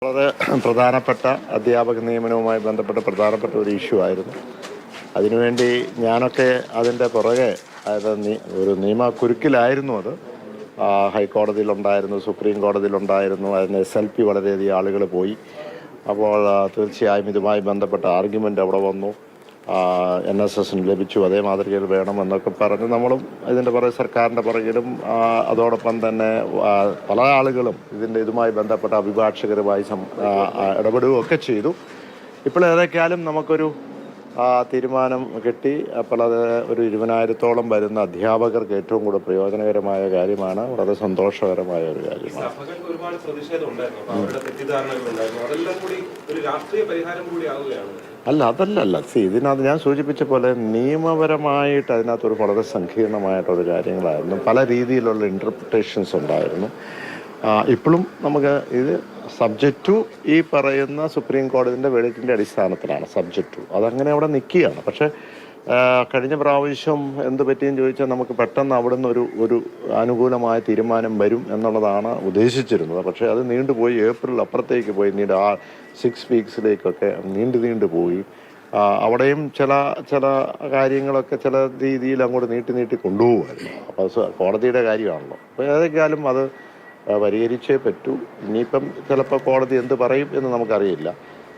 വളരെ പ്രധാനപ്പെട്ട അധ്യാപക നിയമനവുമായി ബന്ധപ്പെട്ട പ്രധാനപ്പെട്ട ഒരു ഇഷ്യൂ ആയിരുന്നു. അതിനുവേണ്ടി ഞാനൊക്കെ അതിൻ്റെ പുറകെ അതായത് ഒരു നിയമക്കുരുക്കിലായിരുന്നു. അത് ഹൈക്കോടതിയിലുണ്ടായിരുന്നു, സുപ്രീം കോടതിയിലുണ്ടായിരുന്നു. അതിന് SLP വളരെയധികം ആളുകൾ പോയി. അപ്പോൾ തീർച്ചയായും ഇതുമായി ബന്ധപ്പെട്ട ആർഗ്യുമെൻ്റ് അവിടെ വന്നു. NSSന് ലഭിച്ചു, അതേ മാതൃകയിൽ വേണമെന്നൊക്കെ പറഞ്ഞ് നമ്മളും ഇതിൻ്റെ പുറകെ സർക്കാരിൻ്റെ പുറകിലും അതോടൊപ്പം തന്നെ പല ആളുകളും ഇതുമായി ബന്ധപ്പെട്ട അഭിഭാഷകരുമായി ഇടപെടുകയൊക്കെ ചെയ്തു. ഇപ്പോൾ ഏതൊക്കെയാലും നമുക്കൊരു തീരുമാനം കിട്ടി. അപ്പോൾ അത് ഒരു 20,000-ഓളം വരുന്ന അധ്യാപകർക്ക് ഏറ്റവും കൂടുതൽ പ്രയോജനകരമായ കാര്യമാണ്, വളരെ സന്തോഷകരമായ ഒരു കാര്യമാണ്. ഒരുപാട് പ്രതിഷേധം ഉണ്ടായിരുന്നു, അവരുടെ തെറ്റിദ്ധാരണകൾ ഉണ്ടായിരുന്നു, അതെല്ലാം കൂടി ഒരു രാഷ്ട്രീയ പരിഹാരം കൂടി ആവുകയാണ്. അതല്ല ഇതിനകത്ത് ഞാൻ സൂചിപ്പിച്ച പോലെ നിയമപരമായിട്ട് അതിനകത്തൊരു വളരെ സങ്കീർണമായിട്ടൊരു കാര്യങ്ങളായിരുന്നു. പല രീതിയിലുള്ള ഇൻ്റർപ്രിട്ടേഷൻസ് ഉണ്ടായിരുന്നു. ഇപ്പോഴും നമുക്ക് ഇത് സബ്ജക്റ്റ് ടു ഈ പറയുന്ന സുപ്രീം കോടതിൻ്റെ വെളിറ്റിൻ്റെ അടിസ്ഥാനത്തിലാണ് സബ്ജക്റ്റ് ടു. അതങ്ങനെ അവിടെ നിൽക്കുകയാണ്. പക്ഷേ കഴിഞ്ഞ പ്രാവശ്യം എന്ത് പറ്റിയെന്ന് ചോദിച്ചാൽ നമുക്ക് പെട്ടെന്ന് അവിടുന്ന് ഒരു അനുകൂലമായ തീരുമാനം വരും എന്നുള്ളതാണ് ഉദ്ദേശിച്ചിരുന്നത്. പക്ഷേ അത് നീണ്ടുപോയി, ഏപ്രിൽ അപ്പുറത്തേക്ക് പോയി, 6 വീക്സിലേക്കൊക്കെ നീണ്ടു പോയി. അവിടെയും ചില കാര്യങ്ങളൊക്കെ ചില രീതിയിൽ അങ്ങോട്ട് നീട്ടി കൊണ്ടുപോകുമായിരുന്നു. അപ്പോൾ കോടതിയുടെ കാര്യമാണല്ലോ. അപ്പോൾ ഏതൊക്കെയാലും അത് പരിഹരിച്ചേ പറ്റൂ. ഇനിയിപ്പം ചിലപ്പോൾ കോടതി എന്ത് പറയും എന്ന് നമുക്കറിയില്ല.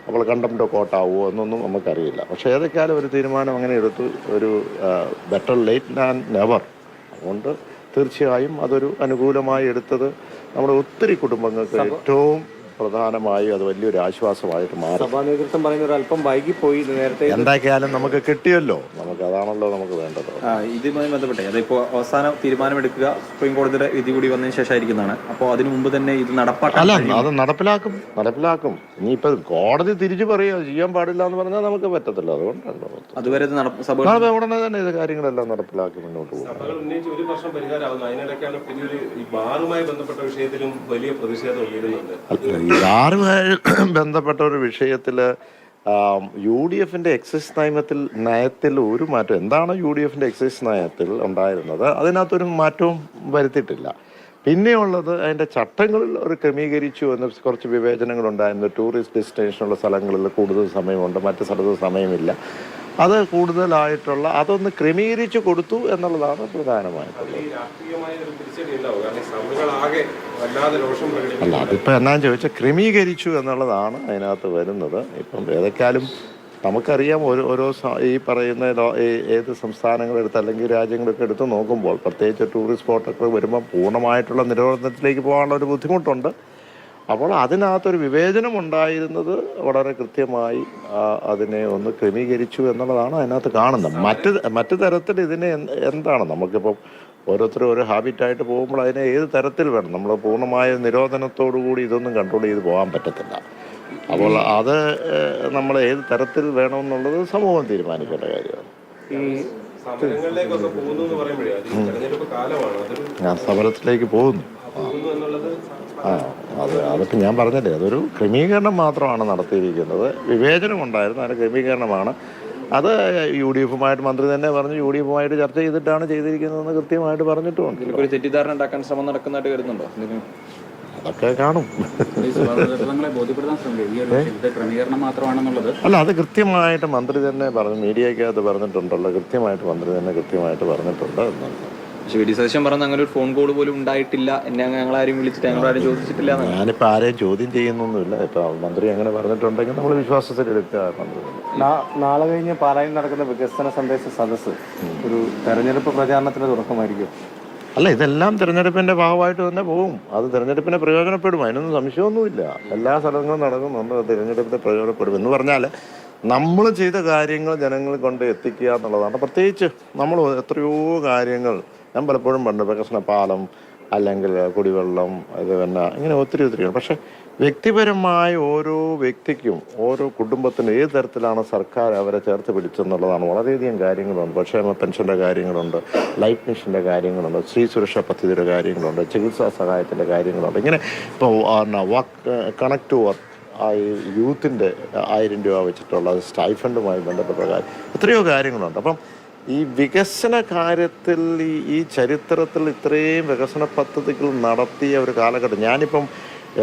അപ്പോൾ കണ്ടംപ്റ്റ് ഓഫ് കോർട്ട് ആവുമോ എന്നൊന്നും നമുക്കറിയില്ല. പക്ഷേ ഏതൊക്കെയാലും ഒരു തീരുമാനം അങ്ങനെ എടുത്തു. ഒരു ബെറ്റർ ലേറ്റ് ദാൻ നെവർ. അതുകൊണ്ട് തീർച്ചയായും അതൊരു അനുകൂലമായി എടുത്തത് നമ്മുടെ ഒത്തിരി കുടുംബങ്ങൾക്ക് ഏറ്റവും പ്രധാനമായി അത് വലിയൊരു ആശ്വാസമായിട്ട് മാറി. സഭാ നേതൃത്വം പറയുന്നത് അല്പം വൈകിപ്പോയി. നേരത്തെ എന്തായാലും നമുക്ക് കിട്ടിയല്ലോ, അതാണല്ലോ നമുക്ക് വേണ്ടത്. ഇതുമായി ബന്ധപ്പെട്ടേ അതിപ്പോൾ അവസാനം തീരുമാനമെടുക്കുക സുപ്രീം കോടതിയുടെ വിധി കൂടി വന്നതിന് ശേഷമായിരിക്കുന്നതാണ്. അപ്പോൾ അതിനു മുമ്പ് തന്നെ ഇത് അത് നടപ്പിലാക്കും. ഇനിയിപ്പോൾ കോടതി തിരിച്ചു പറയുക ചെയ്യാൻ പാടില്ല എന്ന് പറഞ്ഞാൽ നമുക്ക് പറ്റത്തില്ല. അതുകൊണ്ടല്ലോ അതുവരെ ഉടനെ തന്നെ ഇത് കാര്യങ്ങളെല്ലാം നടപ്പിലാക്കി മുന്നോട്ട് പോകും. ഒരു വർഷം പരിഹാരമാകുന്നു. അതിനിടയ്ക്കാണ് പിന്നീട് ഈ ബാറുമായി ബന്ധപ്പെട്ട വിഷയത്തിലും വലിയ പ്രതിഷേധം ഉയരുന്നുണ്ട്. ബാറുമായി ബന്ധപ്പെട്ട ഒരു വിഷയത്തിൽ UDFന്റെ എക്സൈസ് നയത്തിൽ ഒരു മാറ്റം. എന്താണ് UDFന്റെ എക്സൈസ് നയത്തിൽ ഉണ്ടായിരുന്നത്, അതിനകത്തൊരു മാറ്റവും വരുത്തിയിട്ടില്ല. പിന്നെയുള്ളത് അതിൻ്റെ ചട്ടങ്ങളിൽ ഒരു ക്രമീകരിച്ചു എന്ന് കുറച്ച് വിവേചനങ്ങളുണ്ടായിരുന്നു. ടൂറിസ്റ്റ് ഡെസ്റ്റിനേഷനുള്ള സ്ഥലങ്ങളിൽ കൂടുതൽ സമയമുണ്ട്, മറ്റു സ്ഥലത്ത് സമയമില്ല. അത് കൂടുതലായിട്ടുള്ള അതൊന്ന് ക്രമീകരിച്ചു കൊടുത്തു എന്നുള്ളതാണ് പ്രധാനമായിട്ടുള്ളത്. അതിപ്പോൾ എന്നാന്ന് ചോദിച്ചാൽ ക്രമീകരിച്ചു എന്നുള്ളതാണ് അതിനകത്ത് വരുന്നത്. ഇപ്പം ഏതൊക്കെയാലും നമുക്കറിയാം ഓരോ ഈ പറയുന്ന ഏത് സംസ്ഥാനങ്ങളെടുത്ത് അല്ലെങ്കിൽ രാജ്യങ്ങളൊക്കെ എടുത്ത് നോക്കുമ്പോൾ പ്രത്യേകിച്ച് ടൂറിസ്റ്റ് സ്പോട്ടൊക്കെ വരുമ്പോൾ പൂർണ്ണമായിട്ടുള്ള നിരോധനത്തിലേക്ക് പോകാനുള്ള ഒരു ബുദ്ധിമുട്ടുണ്ട്. അപ്പോൾ അതിനകത്തൊരു വിവേചനം ഉണ്ടായിരുന്നത് വളരെ കൃത്യമായി അതിനെ ഒന്ന് ക്രമീകരിച്ചു എന്നുള്ളതാണ് അതിനകത്ത് കാണുന്നത്. മറ്റു തരത്തിൽ ഇതിനെ എന്താണ് നമുക്കിപ്പം ഓരോരുത്തരും ഒരു ഹാബിറ്റായിട്ട് പോകുമ്പോൾ അതിനെ ഏത് തരത്തിൽ വേണം, നമ്മൾ പൂർണ്ണമായ നിരോധനത്തോടു കൂടി ഇതൊന്നും കൺട്രോൾ ചെയ്ത് പോകാൻ പറ്റത്തില്ല. അപ്പോൾ അത് നമ്മൾ ഏത് തരത്തിൽ വേണമെന്നുള്ളത് സമൂഹം തീരുമാനിക്കേണ്ട കാര്യമാണ്. ഞാൻ സമരത്തിലേക്ക് പോകുന്നു. അതിപ്പോൾ ഞാൻ പറഞ്ഞല്ലേ, അതൊരു ക്രമീകരണം മാത്രമാണ് നടത്തിയിരിക്കുന്നത്. വിവേചനം ഉണ്ടായിരുന്നു, അതിൻ്റെ ക്രമീകരണമാണ്. അത് UDFുമായിട്ട് മന്ത്രി തന്നെ പറഞ്ഞു, UDFുമായിട്ട് ചർച്ച ചെയ്തിട്ടാണ് ചെയ്തിരിക്കുന്നതെന്ന് കൃത്യമായിട്ട് പറഞ്ഞിട്ടുമുണ്ട്. ഒരു തെറ്റിദ്ധാരണ ഉണ്ടാക്കാൻ ശ്രമം നടക്കുന്നതായിട്ട് കരുതുന്നുണ്ടോ? അതൊക്കെ കാണും. അല്ല, അത് കൃത്യമായിട്ട് മന്ത്രി തന്നെ പറഞ്ഞു, മീഡിയക്കകത്ത് പറഞ്ഞിട്ടുണ്ടല്ലോ, കൃത്യമായിട്ട് മന്ത്രി തന്നെ പറഞ്ഞിട്ടുണ്ട് എന്നുള്ളത്. പക്ഷേ VD സതീശൻ പറഞ്ഞ അങ്ങനെ ഒരു ഫോൺ കോൾ പോലും ഉണ്ടായിട്ടില്ല, എന്നെ ഞങ്ങളാരും വിളിച്ചിട്ട് ഞങ്ങളാരും ചോദിച്ചിട്ടില്ല. ഞാനിപ്പോൾ ആരെയും ചോദ്യം ചെയ്യുന്നൊന്നുമില്ല. ഇപ്പോൾ മന്ത്രി അങ്ങനെ പറഞ്ഞിട്ടുണ്ടെങ്കിൽ നമ്മൾ വിശ്വാസത്തിലെടുക്കുക. നാളെ കഴിഞ്ഞ് പാലായിൽ നടക്കുന്ന വികസന സന്ദേശ സദസ്സ് ഒരു തെരഞ്ഞെടുപ്പ് പ്രചാരണത്തിന് തുടക്കമായിരിക്കും. അല്ല, ഇതെല്ലാം തിരഞ്ഞെടുപ്പിൻ്റെ ഭാഗമായിട്ട് തന്നെ പോകും. അത് തിരഞ്ഞെടുപ്പിനെ പ്രയോജനപ്പെടും, അതിനൊന്നും സംശയമൊന്നുമില്ല. എല്ലാ സ്ഥലങ്ങളും നടക്കുന്നുണ്ട്, തിരഞ്ഞെടുപ്പിനെ പ്രയോജനപ്പെടും. എന്ന് പറഞ്ഞാൽ നമ്മൾ ചെയ്ത കാര്യങ്ങൾ ജനങ്ങൾ കൊണ്ട് എത്തിക്കുക എന്നുള്ളതാണ്. പ്രത്യേകിച്ച് നമ്മൾ എത്രയോ കാര്യങ്ങൾ ഞാൻ പലപ്പോഴും പറഞ്ഞു, വികസന പാലം അല്ലെങ്കിൽ കുടിവെള്ളം, ഇത് തന്നെ ഇങ്ങനെ ഒത്തിരി. പക്ഷേ വ്യക്തിപരമായ ഓരോ വ്യക്തിക്കും ഓരോ കുടുംബത്തിനും ഏത് തരത്തിലാണ് സർക്കാർ അവരെ ചേർത്ത് പിടിച്ചെന്നുള്ളതാണ്. വളരെയധികം കാര്യങ്ങളുണ്ട്. ക്ഷേമ പെൻഷൻ്റെ കാര്യങ്ങളുണ്ട്, ലൈഫ് മിഷൻ്റെ കാര്യങ്ങളുണ്ട്, സ്ത്രീ സുരക്ഷാ പദ്ധതിയുടെ കാര്യങ്ങളുണ്ട്, ചികിത്സാ സഹായത്തിൻ്റെ കാര്യങ്ങളുണ്ട്. ഇങ്ങനെ ഇപ്പോൾ കണക്ട് ടു വർക്ക് യൂത്തിൻ്റെ 1000 രൂപ വെച്ചിട്ടുള്ള സ്റ്റൈഫണ്ടുമായി ബന്ധപ്പെട്ട കാര്യം, എത്രയോ കാര്യങ്ങളുണ്ട്. അപ്പം ഈ വികസന കാര്യത്തിൽ ഈ ചരിത്രത്തിൽ ഇത്രയും വികസന പദ്ധതികൾ നടത്തിയ ഒരു കാലഘട്ടം, ഞാനിപ്പം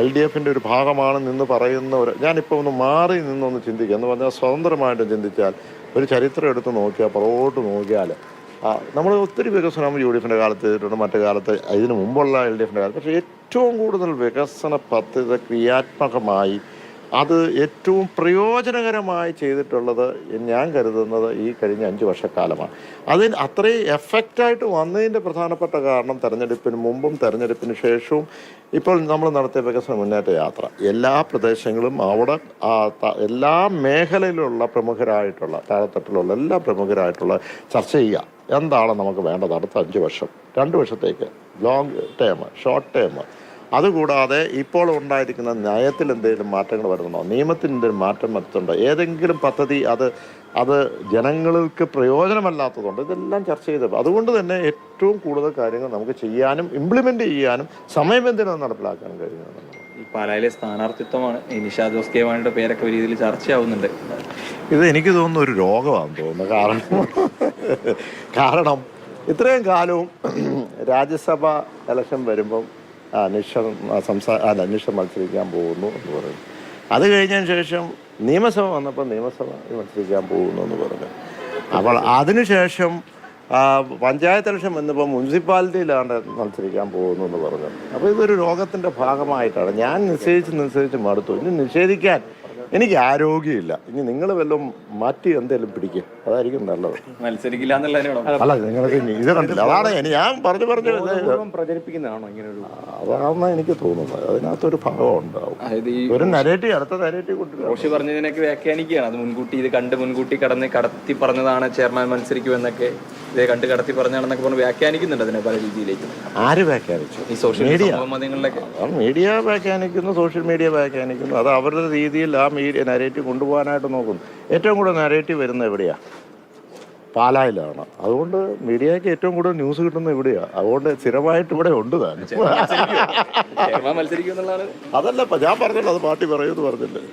LDFിൻ്റെ ഒരു ഭാഗമാണെന്ന് പറയുന്ന ഞാനിപ്പോൾ ഒന്ന് മാറി നിന്നൊന്ന് ചിന്തിക്കുക എന്ന് പറഞ്ഞാൽ സ്വതന്ത്രമായിട്ട് ചിന്തിച്ചാൽ ഒരു ചരിത്രം എടുത്ത് നോക്കിയാൽ പുറകോട്ട് നോക്കിയാൽ നമ്മൾ ഒത്തിരി വികസനം UDFിൻ്റെ കാലത്ത് ചെയ്തിട്ടുണ്ട്, മറ്റു കാലത്ത് ഇതിനു മുമ്പുള്ള LDFിൻ്റെ കാലത്ത്. പക്ഷേ ഏറ്റവും കൂടുതൽ വികസന പദ്ധതി ക്രിയാത്മകമായി അത് ഏറ്റവും പ്രയോജനകരമായി ചെയ്തിട്ടുള്ളത് ഞാൻ കരുതുന്നത് ഈ കഴിഞ്ഞ 5 വർഷക്കാലമാണ്. അതിന് അത്രയും എഫക്റ്റായിട്ട് വന്നതിൻ്റെ പ്രധാനപ്പെട്ട കാരണം തെരഞ്ഞെടുപ്പിന് മുമ്പും തെരഞ്ഞെടുപ്പിന് ശേഷവും ഇപ്പോൾ നമ്മൾ നടത്തിയ വികസന മുന്നേറ്റ യാത്ര എല്ലാ പ്രദേശങ്ങളും അവിടെ എല്ലാ മേഖലയിലുള്ള പ്രമുഖരായിട്ടുള്ള താഴെത്തട്ടിലുള്ള എല്ലാ പ്രമുഖരായിട്ടുള്ള ചർച്ച ചെയ്യുക. എന്താണ് നമുക്ക് വേണ്ടത് അടുത്ത 5 വർഷം, 2 വർഷത്തേക്ക്, ലോങ് ടേം, ഷോർട്ട് ടേം. അതുകൂടാതെ ഇപ്പോൾ ഉണ്ടായിരിക്കുന്ന നയത്തിൽ എന്തെങ്കിലും മാറ്റങ്ങൾ വരുന്നുണ്ടോ, നിയമത്തിൽ എന്തെങ്കിലും മാറ്റം വരുത്തുന്നുണ്ടോ, ഏതെങ്കിലും പദ്ധതി അത് ജനങ്ങൾക്ക് പ്രയോജനമല്ലാത്തതുകൊണ്ട് ഇതെല്ലാം ചർച്ച ചെയ്ത്. അതുകൊണ്ട് തന്നെ ഏറ്റവും കൂടുതൽ കാര്യങ്ങൾ നമുക്ക് ചെയ്യാനും ഇംപ്ലിമെൻ്റ് ചെയ്യാനും സമയബന്ധിതം നടപ്പിലാക്കാനും കഴിയുന്നത്. ഈ പാലായിലെ സ്ഥാനാർത്ഥിത്വമാണ് ഈ നിഷ ജോസ് കെ മാണിയുടെ പേരൊക്കെ ഒരു രീതിയിൽ ചർച്ചയാവുന്നുണ്ട്. ഇത് എനിക്ക് തോന്നുന്നു ഒരു രോഗമാണെന്ന് തോന്നുന്നു. കാരണം ഇത്രയും കാലവും രാജ്യസഭ ഇലക്ഷൻ വരുമ്പം നിഷ മത്സരിക്കാൻ പോകുന്നു എന്ന് പറഞ്ഞു. അത് കഴിഞ്ഞതിന് ശേഷം നിയമസഭ വന്നപ്പോൾ നിയമസഭ മത്സരിക്കാൻ പോകുന്നു എന്ന് പറഞ്ഞു. അപ്പോൾ അതിനുശേഷം പഞ്ചായത്ത് ഇലക്ഷൻ വന്നപ്പോൾ മുനിസിപ്പാലിറ്റിയിലാണ്ട് മത്സരിക്കാൻ പോകുന്നു എന്ന് പറഞ്ഞു. അപ്പോൾ ഇതൊരു രോഗത്തിൻ്റെ ഭാഗമായിട്ടാണ്. ഞാൻ നിശ്ചയിച്ച് മടുത്തു. ഇനി നിഷേധിക്കാൻ എനിക്ക് ആരോഗ്യമില്ല. ഇനി നിങ്ങൾ വല്ലതും മാറ്റി എന്തെങ്കിലും പിടിക്കുക, അതായിരിക്കും നല്ലത്. മത്സരിക്കില്ല അല്ല, നിങ്ങൾക്ക് ഇത് കണ്ടില്ല. അതാണ് ഞാൻ പറഞ്ഞു പ്രചരിപ്പിക്കുന്നതാണോ ഇങ്ങനെ ഒരു? അതാണെന്ന് എനിക്ക് തോന്നുന്നത്. അതിനകത്തൊരു ഭാഗം ഉണ്ടാവും, ഒരു നരേറ്റീവ്, അടുത്ത നരേറ്റീവ് കൊണ്ടുവരും. റോഷി പറഞ്ഞതിനൊക്കെ വ്യാഖ്യാനിക്കുകയാണ്. അത് മുൻകൂട്ടി കടത്തി പറഞ്ഞതാണ് ചെയർമാൻ മത്സരിക്കുമെന്നൊക്കെ, ഇതേ കടത്തി പറഞ്ഞാണെന്നൊക്കെ പറഞ്ഞ് വ്യാഖ്യാനിക്കുന്നുണ്ട് അതിനെ പല രീതിയിലേക്ക്. ആര് വ്യാഖ്യാനിച്ചു? ഈ സോഷ്യൽ മീഡിയ മാധ്യമങ്ങളിലൊക്കെ മീഡിയ വ്യാഖ്യാനിക്കുന്നു, സോഷ്യൽ മീഡിയ വ്യാഖ്യാനിക്കുന്നു. അത് അവരുടെ രീതിയിൽ ആ മീഡിയ നരേറ്റീവ് കൊണ്ടുപോകാനായിട്ട് നോക്കുന്നു. ഏറ്റവും കൂടുതൽ നരേറ്റീവ് വരുന്നത് എവിടെയാണ്? പാലായിലാണ്. അതുകൊണ്ട് മീഡിയയ്ക്ക് ഏറ്റവും കൂടുതൽ ന്യൂസ് കിട്ടുന്നത് ഇവിടെയാണ്. അതുകൊണ്ട് സ്ഥിരമായിട്ട് ഇവിടെ ഉണ്ട് താൻ. മത്സരിക്കും എന്നുള്ളതാണ്. അതല്ല ഞാൻ പറഞ്ഞല്ലോ, അത് പാർട്ടി പറയുമെന്ന് പറഞ്ഞില്ലേ.